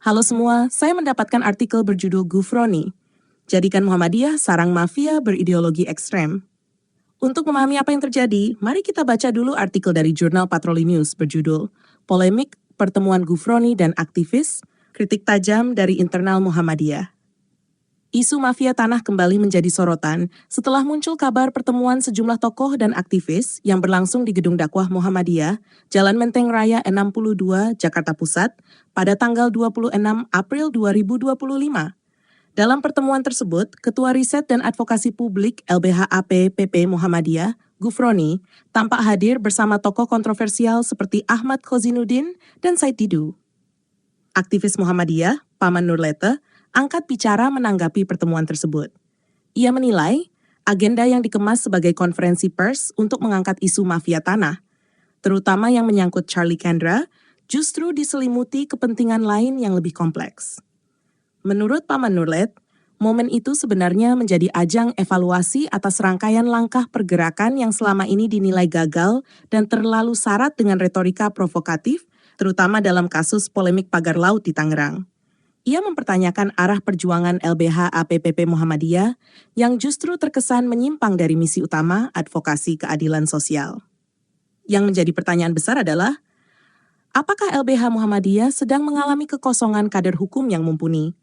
Halo semua, saya mendapatkan artikel berjudul Gufroni. Jadikan Muhammadiyah sarang mafia berideologi ekstrem. Untuk memahami apa yang terjadi, mari kita baca dulu artikel dari jurnal Patroli News berjudul Polemik Pertemuan Gufroni dan Aktivis, Kritik Tajam dari Internal Muhammadiyah. Isu mafia tanah kembali menjadi sorotan setelah muncul kabar pertemuan sejumlah tokoh dan aktivis yang berlangsung di Gedung Dakwah Muhammadiyah, Jalan Menteng Raya 62, Jakarta Pusat, pada tanggal 26 April 2025. Dalam pertemuan tersebut, Ketua Riset dan Advokasi Publik LBH-AP PP Muhammadiyah, Gufroni, tampak hadir bersama tokoh kontroversial seperti Ahmad Khozinuddin dan Said Didu. Aktivis Muhammadiyah, Paman Nurlete, angkat bicara menanggapi pertemuan tersebut. Ia menilai agenda yang dikemas sebagai konferensi pers untuk mengangkat isu mafia tanah, terutama yang menyangkut Charlie Chandra, justru diselimuti kepentingan lain yang lebih kompleks. Menurut Paman Nurlet, momen itu sebenarnya menjadi ajang evaluasi atas rangkaian langkah pergerakan yang selama ini dinilai gagal dan terlalu syarat dengan retorika provokatif, terutama dalam kasus polemik pagar laut di Tangerang. Ia mempertanyakan arah perjuangan LBH-APPP Muhammadiyah yang justru terkesan menyimpang dari misi utama advokasi keadilan sosial. Yang menjadi pertanyaan besar adalah, apakah LBH Muhammadiyah sedang mengalami kekosongan kader hukum yang mumpuni?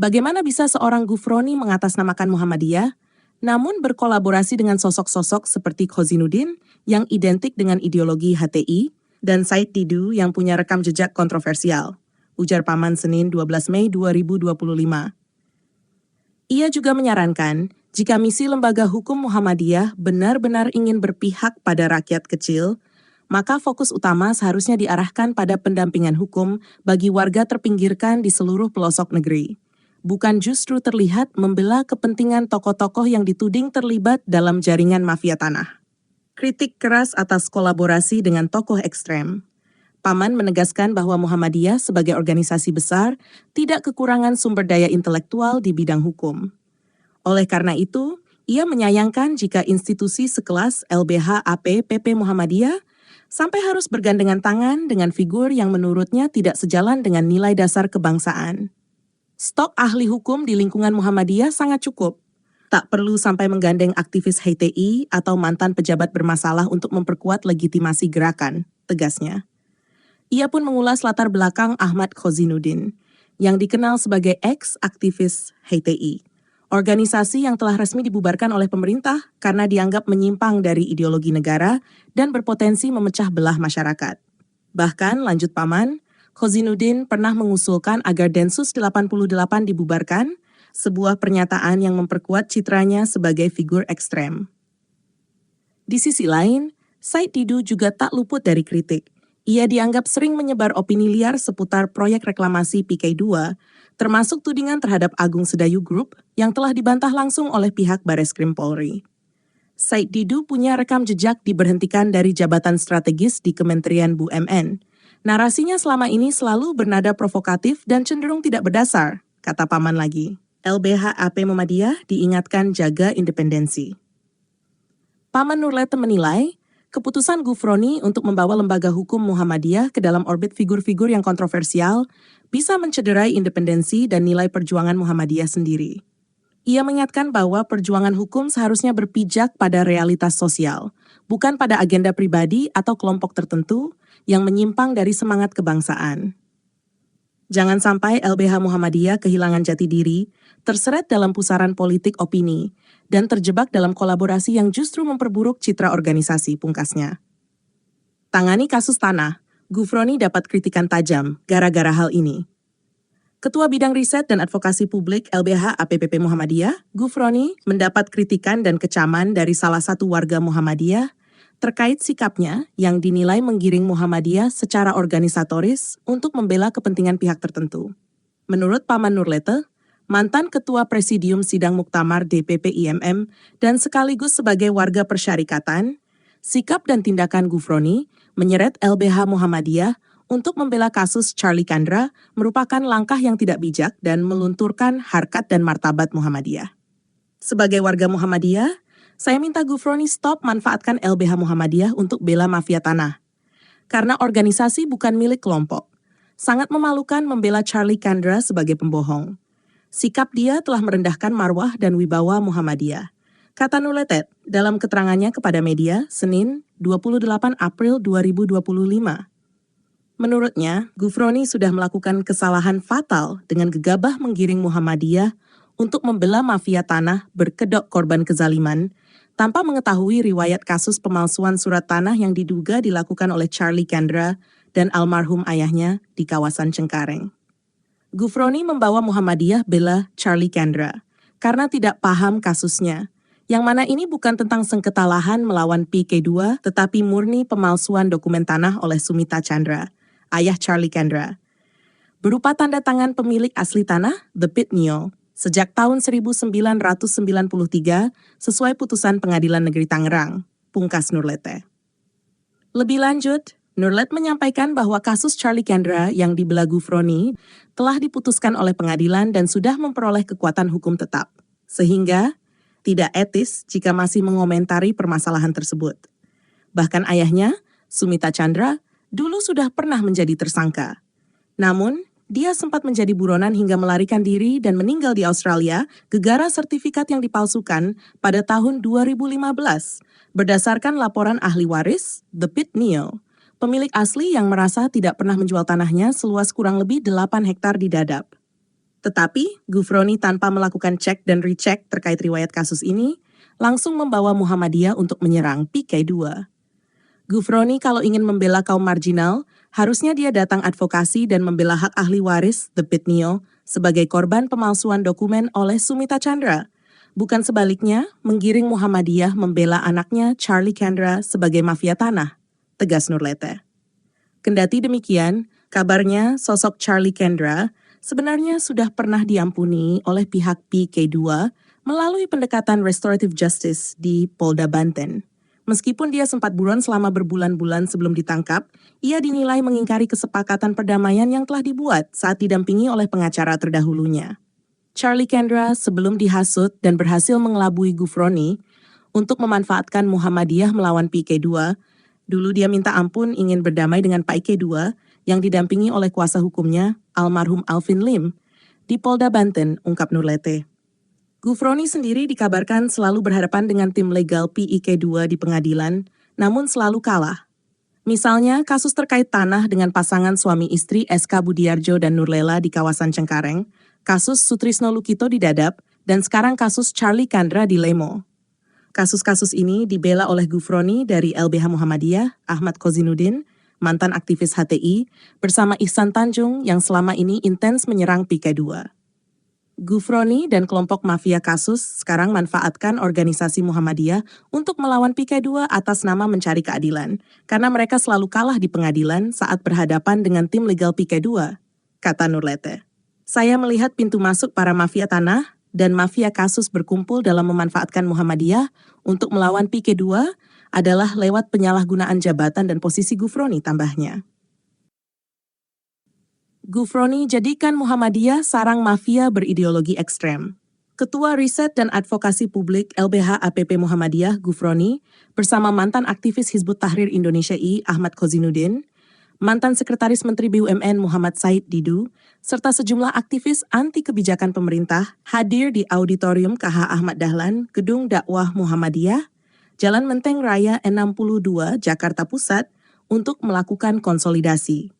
Bagaimana bisa seorang Gufroni mengatasnamakan Muhammadiyah, namun berkolaborasi dengan sosok-sosok seperti Khozinuddin yang identik dengan ideologi HTI dan Said Didu yang punya rekam jejak kontroversial? Ujar Paman Senin 12 Mei 2025. Ia juga menyarankan, jika misi lembaga hukum Muhammadiyah benar-benar ingin berpihak pada rakyat kecil, maka fokus utama seharusnya diarahkan pada pendampingan hukum bagi warga terpinggirkan di seluruh pelosok negeri. Bukan justru terlihat membela kepentingan tokoh-tokoh yang dituding terlibat dalam jaringan mafia tanah. Kritik keras atas kolaborasi dengan tokoh ekstrem. Paman menegaskan bahwa Muhammadiyah sebagai organisasi besar tidak kekurangan sumber daya intelektual di bidang hukum. Oleh karena itu, ia menyayangkan jika institusi sekelas LBH-AP PP Muhammadiyah sampai harus bergandengan tangan dengan figur yang menurutnya tidak sejalan dengan nilai dasar kebangsaan. Stok ahli hukum di lingkungan Muhammadiyah sangat cukup. Tak perlu sampai menggandeng aktivis HTI atau mantan pejabat bermasalah untuk memperkuat legitimasi gerakan, tegasnya. Ia pun mengulas latar belakang Ahmad Khozinuddin, yang dikenal sebagai ex-aktivis HTI, organisasi yang telah resmi dibubarkan oleh pemerintah karena dianggap menyimpang dari ideologi negara dan berpotensi memecah belah masyarakat. Bahkan, lanjut Paman, Khozinuddin pernah mengusulkan agar Densus 88 dibubarkan, sebuah pernyataan yang memperkuat citranya sebagai figur ekstrem. Di sisi lain, Said Didu juga tak luput dari kritik. Ia dianggap sering menyebar opini liar seputar proyek reklamasi PK2, termasuk tudingan terhadap Agung Sedayu Group yang telah dibantah langsung oleh pihak Bareskrim Polri. Said Didu punya rekam jejak diberhentikan dari jabatan strategis di Kementerian BUMN. Narasinya selama ini selalu bernada provokatif dan cenderung tidak berdasar, kata Paman lagi. LBH-AP Muhammadiyah diingatkan jaga independensi. Paman Nurlete menilai, keputusan Gufroni untuk membawa lembaga hukum Muhammadiyah ke dalam orbit figur-figur yang kontroversial bisa mencederai independensi dan nilai perjuangan Muhammadiyah sendiri. Ia mengingatkan bahwa perjuangan hukum seharusnya berpijak pada realitas sosial, bukan pada agenda pribadi atau kelompok tertentu yang menyimpang dari semangat kebangsaan. Jangan sampai LBH Muhammadiyah kehilangan jati diri, terseret dalam pusaran politik opini, dan terjebak dalam kolaborasi yang justru memperburuk citra organisasi, pungkasnya. Tangani kasus tanah, Gufroni dapat kritikan tajam gara-gara hal ini. Ketua Bidang Riset dan Advokasi Publik LBH-APPP Muhammadiyah, Gufroni, mendapat kritikan dan kecaman dari salah satu warga Muhammadiyah terkait sikapnya yang dinilai menggiring Muhammadiyah secara organisatoris untuk membela kepentingan pihak tertentu. Menurut Paman Nurlete, mantan Ketua Presidium Sidang Muktamar DPP IMM dan sekaligus sebagai warga persyarikatan, sikap dan tindakan Gufroni menyeret LBH Muhammadiyah untuk membela kasus Charlie Chandra merupakan langkah yang tidak bijak dan melunturkan harkat dan martabat Muhammadiyah. Sebagai warga Muhammadiyah, saya minta Gufroni stop manfaatkan LBH Muhammadiyah untuk bela mafia tanah. Karena organisasi bukan milik kelompok. sangat memalukan membela Charlie Chandra sebagai pembohong. Sikap dia telah merendahkan marwah dan wibawa Muhammadiyah. Kata Nurletet dalam keterangannya kepada media Senin 28 April 2025. Menurutnya, Ghufroni sudah melakukan kesalahan fatal dengan gegabah menggiring Muhammadiyah untuk membela mafia tanah berkedok korban kezaliman, tanpa mengetahui riwayat kasus pemalsuan surat tanah yang diduga dilakukan oleh Charlie Chandra dan almarhum ayahnya di kawasan Cengkareng. Ghufroni membawa Muhammadiyah bela Charlie Chandra karena tidak paham kasusnya, yang mana ini bukan tentang sengketa lahan melawan PK2, tetapi murni pemalsuan dokumen tanah oleh Sumita Chandra, ayah Charlie Chandra, berupa tanda tangan pemilik asli tanah, The Pit Neo, sejak tahun 1993 sesuai putusan Pengadilan Negeri Tangerang, pungkas Nurlete. Lebih lanjut, Nurlet menyampaikan bahwa kasus Charlie Chandra yang dibela Ghufroni telah diputuskan oleh pengadilan dan sudah memperoleh kekuatan hukum tetap, sehingga tidak etis jika masih mengomentari permasalahan tersebut. Bahkan ayahnya, Sumita Chandra, dulu sudah pernah menjadi tersangka. Namun, dia sempat menjadi buronan hingga melarikan diri dan meninggal di Australia gegara sertifikat yang dipalsukan pada tahun 2015 berdasarkan laporan ahli waris The Pit Neo, pemilik asli yang merasa tidak pernah menjual tanahnya seluas kurang lebih 8 hektar di Dadap. Tetapi, Ghufroni tanpa melakukan cek dan recheck terkait riwayat kasus ini, langsung membawa Muhammadiyah untuk menyerang PK2. Ghufroni kalau ingin membela kaum marginal, harusnya dia datang advokasi dan membela hak ahli waris The Pit Neo sebagai korban pemalsuan dokumen oleh Sumita Chandra. Bukan sebaliknya, menggiring Muhammadiyah membela anaknya Charlie Chandra sebagai mafia tanah, tegas Nurlete. Kendati demikian, kabarnya sosok Charlie Chandra sebenarnya sudah pernah diampuni oleh pihak PK2 melalui pendekatan restorative justice di Polda Banten. Meskipun dia sempat buron selama berbulan-bulan sebelum ditangkap, ia dinilai mengingkari kesepakatan perdamaian yang telah dibuat saat didampingi oleh pengacara terdahulunya. Charlie Chandra sebelum dihasut dan berhasil mengelabui Ghufroni untuk memanfaatkan Muhammadiyah melawan PK2, dulu dia minta ampun ingin berdamai dengan PK2 yang didampingi oleh kuasa hukumnya, almarhum Alvin Lim, di Polda Banten, ungkap Nurlete. Ghufroni sendiri dikabarkan selalu berhadapan dengan tim legal PIK2 di pengadilan, namun selalu kalah. Misalnya, kasus terkait tanah dengan pasangan suami istri SK Budiarjo dan Nurlela di kawasan Cengkareng, kasus Sutrisno Lukito di Dadap, dan sekarang kasus Charlie Chandra di Lemo. Kasus-kasus ini dibela oleh Ghufroni dari LBH Muhammadiyah, Ahmad Kozinuddin, mantan aktivis HTI, bersama Ihsan Tanjung yang selama ini intens menyerang PK2. Ghufroni dan kelompok mafia kasus sekarang manfaatkan organisasi Muhammadiyah untuk melawan PK2 atas nama mencari keadilan, karena mereka selalu kalah di pengadilan saat berhadapan dengan tim legal PK2, kata Nurlete. Saya melihat pintu masuk para mafia tanah dan mafia kasus berkumpul dalam memanfaatkan Muhammadiyah untuk melawan PK2 adalah lewat penyalahgunaan jabatan dan posisi Ghufroni, tambahnya. Ghufroni jadikan Muhammadiyah sarang mafia berideologi ekstrem. Ketua Riset dan Advokasi Publik LBH APP Muhammadiyah, Ghufroni, bersama mantan aktivis Hizbut Tahrir Indonesia I, Ahmad Kozinuddin, mantan Sekretaris Menteri BUMN Muhammad Said Didu, serta sejumlah aktivis anti kebijakan pemerintah hadir di Auditorium KH Ahmad Dahlan, Gedung Dakwah Muhammadiyah, Jalan Menteng Raya 62, Jakarta Pusat, untuk melakukan konsolidasi.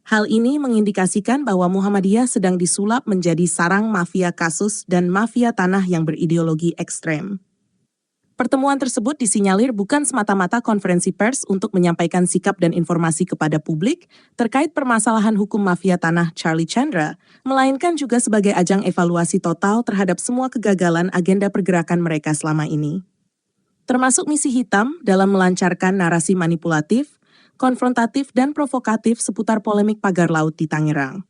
Hal ini mengindikasikan bahwa Muhammadiyah sedang disulap menjadi sarang mafia kasus dan mafia tanah yang berideologi ekstrem. Pertemuan tersebut disinyalir bukan semata-mata konferensi pers untuk menyampaikan sikap dan informasi kepada publik terkait permasalahan hukum mafia tanah Charlie Chandra, melainkan juga sebagai ajang evaluasi total terhadap semua kegagalan agenda pergerakan mereka selama ini. Termasuk misi hitam dalam melancarkan narasi manipulatif, konfrontatif dan provokatif seputar polemik pagar laut di Tangerang.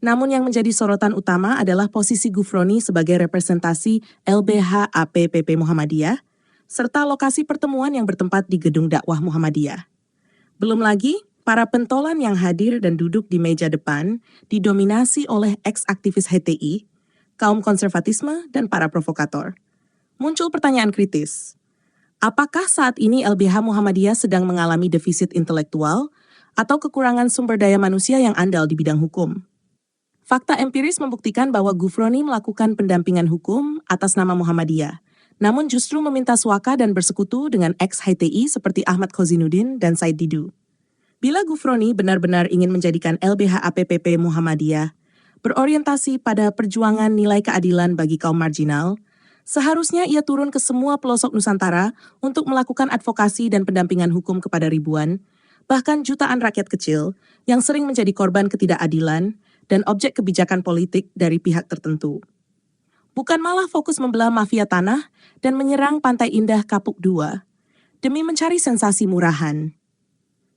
Namun yang menjadi sorotan utama adalah posisi Ghufroni sebagai representasi LBH APPP Muhammadiyah, serta lokasi pertemuan yang bertempat di Gedung Dakwah Muhammadiyah. Belum lagi, para pentolan yang hadir dan duduk di meja depan didominasi oleh ex-aktivis HTI, kaum konservatisme, dan para provokator. Muncul pertanyaan kritis. Apakah saat ini LBH Muhammadiyah sedang mengalami defisit intelektual atau kekurangan sumber daya manusia yang andal di bidang hukum. Fakta empiris membuktikan bahwa Ghufroni melakukan pendampingan hukum atas nama Muhammadiyah, namun justru meminta suaka dan bersekutu dengan ex-HTI seperti Ahmad Kozinuddin dan Said Didu. Bila Ghufroni benar-benar ingin menjadikan LBH APPP Muhammadiyah berorientasi pada perjuangan nilai keadilan bagi kaum marginal, seharusnya ia turun ke semua pelosok Nusantara untuk melakukan advokasi dan pendampingan hukum kepada ribuan, bahkan jutaan rakyat kecil yang sering menjadi korban ketidakadilan dan objek kebijakan politik dari pihak tertentu. Bukan malah fokus membelah mafia tanah dan menyerang Pantai Indah Kapuk II demi mencari sensasi murahan.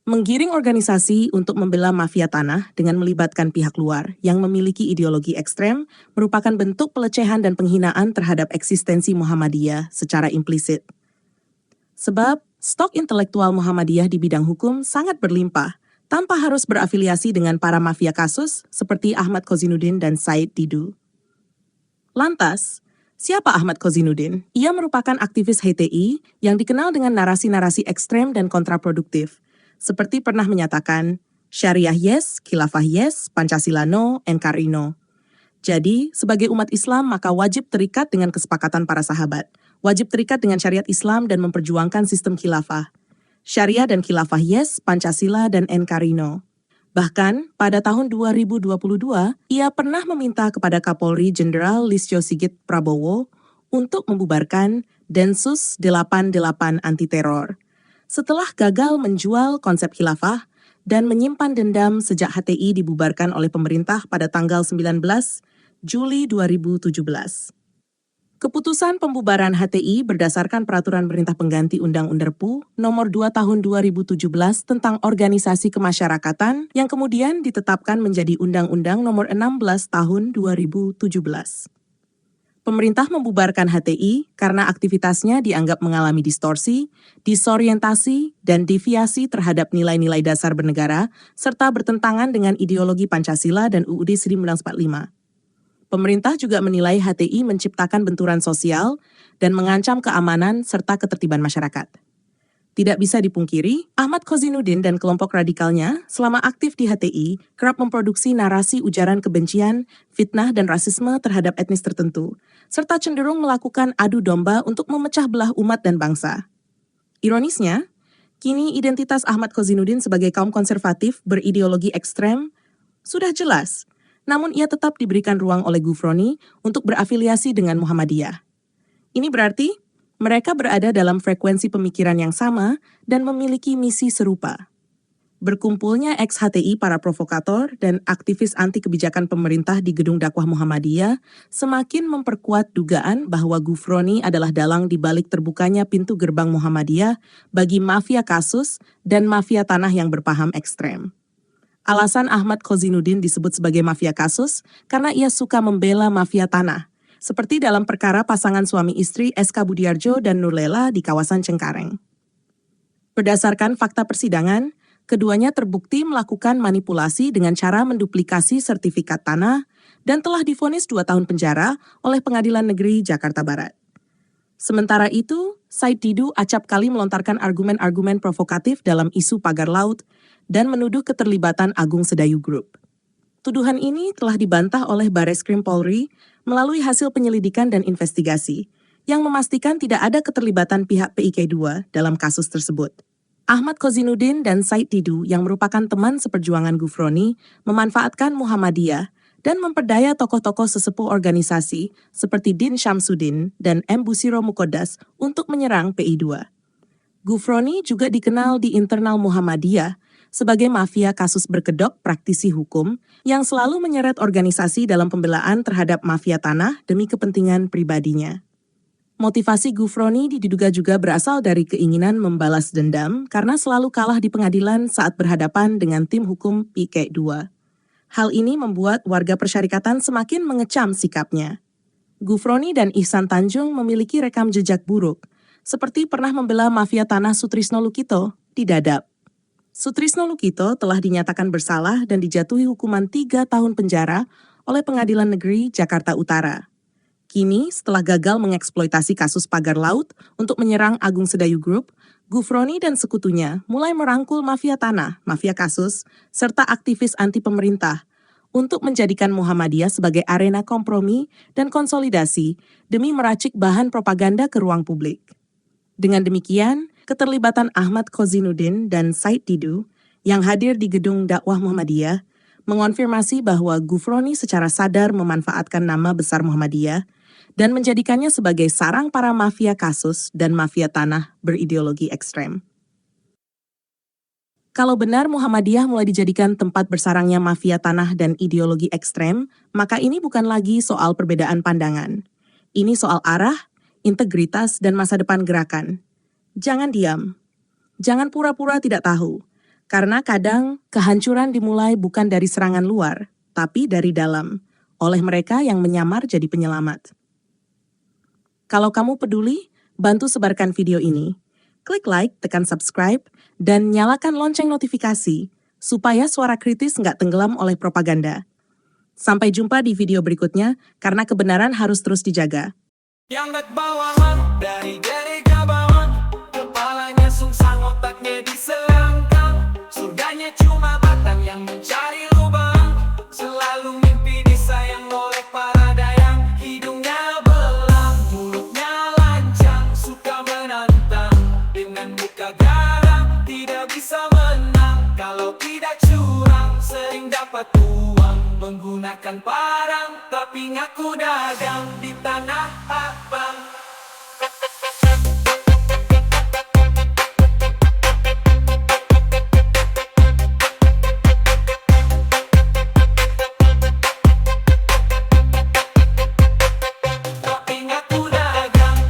Menggiring organisasi untuk membela mafia tanah dengan melibatkan pihak luar yang memiliki ideologi ekstrem merupakan bentuk pelecehan dan penghinaan terhadap eksistensi Muhammadiyah secara implisit. Sebab, stok intelektual Muhammadiyah di bidang hukum sangat berlimpah, tanpa harus berafiliasi dengan para mafia kasus seperti Ahmad Kozinuddin dan Said Didu. Lantas, siapa Ahmad Kozinuddin? Ia merupakan aktivis HTI yang dikenal dengan narasi-narasi ekstrem dan kontraproduktif, seperti pernah menyatakan, Syariah yes, Khilafah yes, Pancasila no, NKRI no. Jadi, sebagai umat Islam maka wajib terikat dengan kesepakatan para sahabat, wajib terikat dengan syariat Islam dan memperjuangkan sistem khilafah. Syariah dan Khilafah yes, Pancasila dan NKRI no. Bahkan, pada tahun 2022, ia pernah meminta kepada Kapolri Jenderal Listio Sigit Prabowo untuk membubarkan Densus 88 anti-teror. Setelah gagal menjual konsep khilafah dan menyimpan dendam sejak HTI dibubarkan oleh pemerintah pada tanggal 19 Juli 2017. Keputusan pembubaran HTI berdasarkan Peraturan Pemerintah Pengganti Undang-Undang PU Nomor 2 Tahun 2017 tentang Organisasi Kemasyarakatan yang kemudian ditetapkan menjadi Undang-Undang Nomor 16 Tahun 2017. Pemerintah membubarkan HTI karena aktivitasnya dianggap mengalami distorsi, disorientasi, dan deviasi terhadap nilai-nilai dasar bernegara, serta bertentangan dengan ideologi Pancasila dan UUD 1945. Pemerintah juga menilai HTI menciptakan benturan sosial dan mengancam keamanan serta ketertiban masyarakat. Tidak bisa dipungkiri, Ahmad Kozinuddin dan kelompok radikalnya selama aktif di HTI kerap memproduksi narasi ujaran kebencian, fitnah, dan rasisme terhadap etnis tertentu, serta cenderung melakukan adu domba untuk memecah belah umat dan bangsa. Ironisnya, kini identitas Ahmad Kozinuddin sebagai kaum konservatif berideologi ekstrem sudah jelas, namun ia tetap diberikan ruang oleh Ghufroni untuk berafiliasi dengan Muhammadiyah. Ini berarti mereka berada dalam frekuensi pemikiran yang sama dan memiliki misi serupa. Berkumpulnya ex-HTI para provokator dan aktivis anti kebijakan pemerintah di Gedung Dakwah Muhammadiyah semakin memperkuat dugaan bahwa Ghufroni adalah dalang di balik terbukanya pintu gerbang Muhammadiyah bagi mafia kasus dan mafia tanah yang berpaham ekstrem. Alasan Ahmad Kozinuddin disebut sebagai mafia kasus karena ia suka membela mafia tanah, seperti dalam perkara pasangan suami istri SK Budiarjo dan Nurlela di kawasan Cengkareng. Berdasarkan fakta persidangan, keduanya terbukti melakukan manipulasi dengan cara menduplikasi sertifikat tanah dan telah divonis 2 tahun penjara oleh Pengadilan Negeri Jakarta Barat. Sementara itu, Said Didu acap kali melontarkan argumen-argumen provokatif dalam isu pagar laut dan menuduh keterlibatan Agung Sedayu Group. Tuduhan ini telah dibantah oleh Bareskrim Polri melalui hasil penyelidikan dan investigasi yang memastikan tidak ada keterlibatan pihak PIK 2 dalam kasus tersebut. Ahmad Kozinuddin dan Said Didu yang merupakan teman seperjuangan Ghufroni memanfaatkan Muhammadiyah dan memperdaya tokoh-tokoh sesepuh organisasi seperti Din Syamsuddin dan M. Busiro Mukoddas untuk menyerang PI 2. Ghufroni juga dikenal di internal Muhammadiyah sebagai mafia kasus berkedok praktisi hukum yang selalu menyeret organisasi dalam pembelaan terhadap mafia tanah demi kepentingan pribadinya. Motivasi Ghufroni diduga juga berasal dari keinginan membalas dendam karena selalu kalah di pengadilan saat berhadapan dengan tim hukum PIK 2. Hal ini membuat warga persyarikatan semakin mengecam sikapnya. Ghufroni dan Ihsan Tanjung memiliki rekam jejak buruk, seperti pernah membela mafia tanah Sutrisno Lukito di Dadap. Sutrisno Lukito telah dinyatakan bersalah dan dijatuhi hukuman 3 tahun penjara oleh Pengadilan Negeri Jakarta Utara. Kini, setelah gagal mengeksploitasi kasus pagar laut untuk menyerang Agung Sedayu Group, Gufroni dan sekutunya mulai merangkul mafia tanah, mafia kasus, serta aktivis anti pemerintah untuk menjadikan Muhammadiyah sebagai arena kompromi dan konsolidasi demi meracik bahan propaganda ke ruang publik. Dengan demikian, keterlibatan Ahmad Kozinuddin dan Said Didu yang hadir di gedung dakwah Muhammadiyah mengonfirmasi bahwa Gufroni secara sadar memanfaatkan nama besar Muhammadiyah dan menjadikannya sebagai sarang para mafia kasus dan mafia tanah berideologi ekstrem. Kalau benar Muhammadiyah mulai dijadikan tempat bersarangnya mafia tanah dan ideologi ekstrem, maka ini bukan lagi soal perbedaan pandangan. Ini soal arah, integritas, dan masa depan gerakan. Jangan diam. Jangan pura-pura tidak tahu. Karena kadang kehancuran dimulai bukan dari serangan luar, tapi dari dalam, oleh mereka yang menyamar jadi penyelamat. Kalau kamu peduli, bantu sebarkan video ini. Klik like, tekan subscribe, dan nyalakan lonceng notifikasi supaya suara kritis nggak tenggelam oleh propaganda. Sampai jumpa di video berikutnya, karena kebenaran harus terus dijaga. Yang bawahan dari Gabawan, kepalanya sungsang, otaknya diselangkang. Surganya cuma batang yang mencari lubang. Selalu mimpi disayang oleh para dayang. Hidungnya belang, mulutnya lancang, suka menantang. Dengan muka garang, tidak bisa menang. Kalau tidak curang, sering dapat uang. Menggunakan parang, tapi ngaku dagang di tanah abang. Tapi ngaku dagang.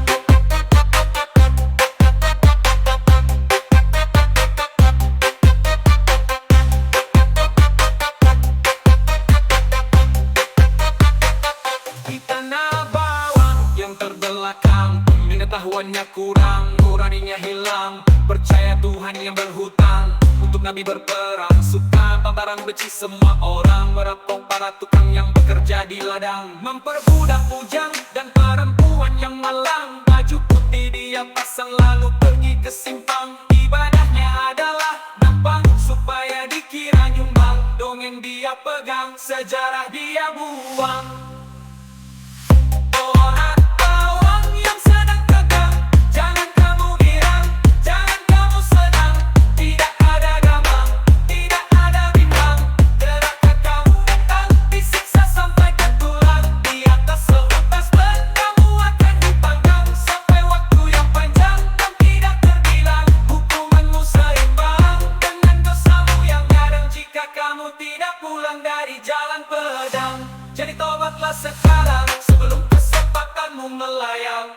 Di tanah bawang yang terbelakang, pengetahuannya kurang, nuraninya hilang. Percaya Tuhan yang berhutang, untuk Nabi berperang. Suka barang benci semua orang, merampok para tukang yang bekerja di ladang. Memperbudak bujang dan perempuan yang malang. Baju putih dia pasang lalu pergi ke simpang. Ibadahnya adalah nampang supaya dikira nyumbang. Dongeng dia pegang, sejarah dia buang. Orang bawang yang sedang tegang, jangan kamu girang, jangan kamu senang. Tidak ada gamang, tidak ada bimbang. Gerakan kamu datang, disiksa sampai ke tulang. Di atas seutas ban, kamu akan dipanggang sampai waktu yang panjang dan tidak terbilang. Hukumanmu seimbang dengan dosamu yang nyadang. Jika kamu tidak pulang dari jalan pedang, jadi tobatlah sekarang sebelum kesempatanmu melayang.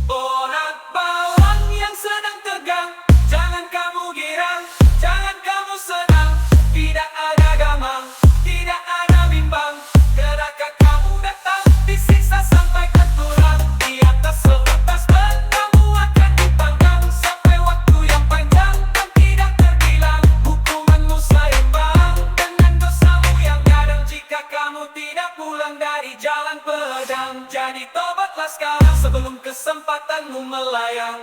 Orang bawang yang sedang tegang, jangan kamu girang, jangan kamu senang. Tidak ada gamang, tidak ada bimbang. Gerakan kamu datang, disiksa sampai ke tulang. Di atas seutas ban, kamu akan dipanggang sampai waktu yang panjang dan tidak terbilang. Hukumanmu seimbang dengan dosamu yang nyadang. Jika kamu tidak pulang dari jalan pedang, jadi tobatlah sekarang sebelum kesempatanmu melayang.